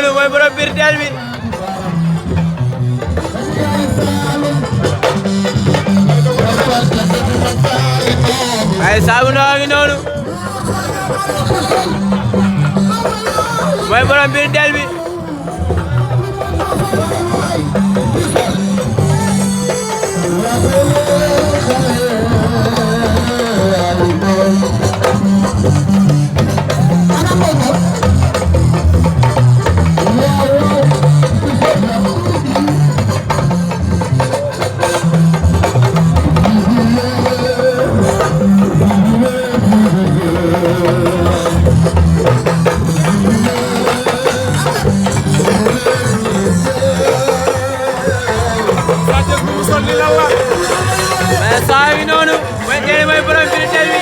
noonu mooy borom biir teel bi ay Saabu Ndaw a ngi noonu mooy borom biir teel bi mais saa yi noonu mooy teel mooy borom biir teel bi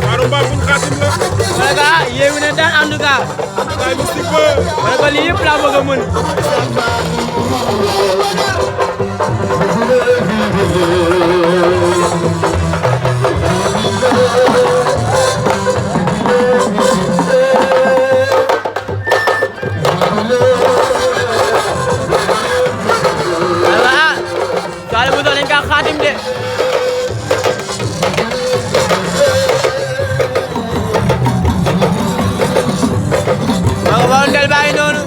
Waaru Mbakun Xaatim la. ma ne ko ah yéegu ne daan en tout cas Ay mystique ba. ma ne ko lii yëpp laa bëgg a mën Xaatim de ma ko borom del baa ngi noonu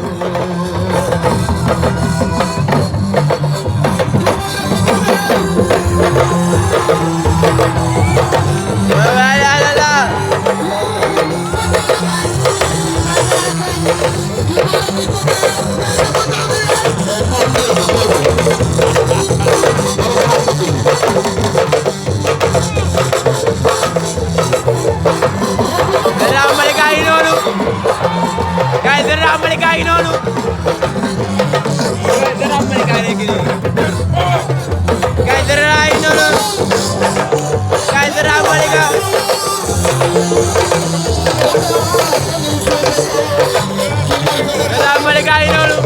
la la la Général Malika yi noonu gaay Général Malika yi noonu Général Malika léegi nii gaay Général yi noonu gaay Général Malika Général Malika yi noonu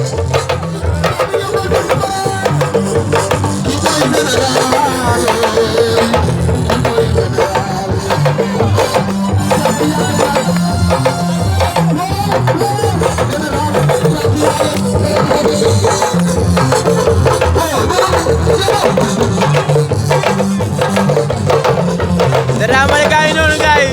Général Malika yi noonu gaay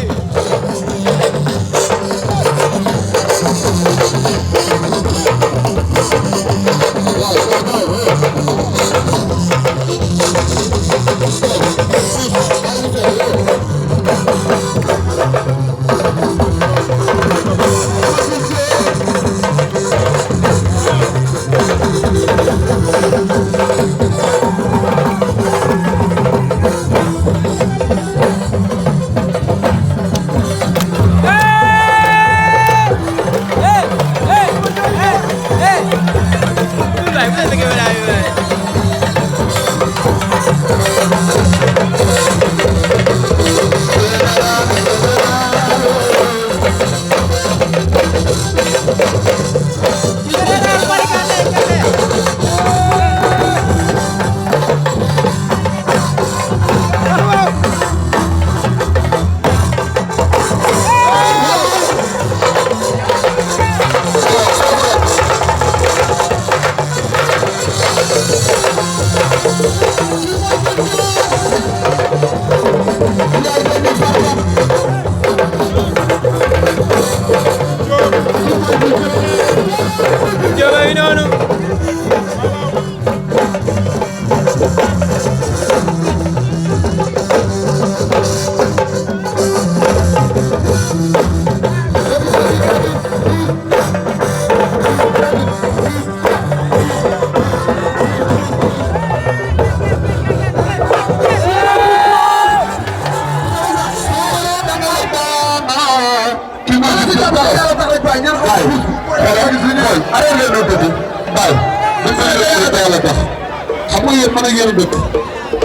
xam nga yéen mën a yéen a dëkk.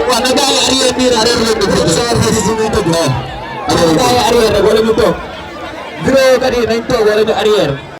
waaw na gars yi arrière biir arrière leen dëkk. arrière rek wala ñu toog. bureau kat yi nañ toog wala ñu arrière.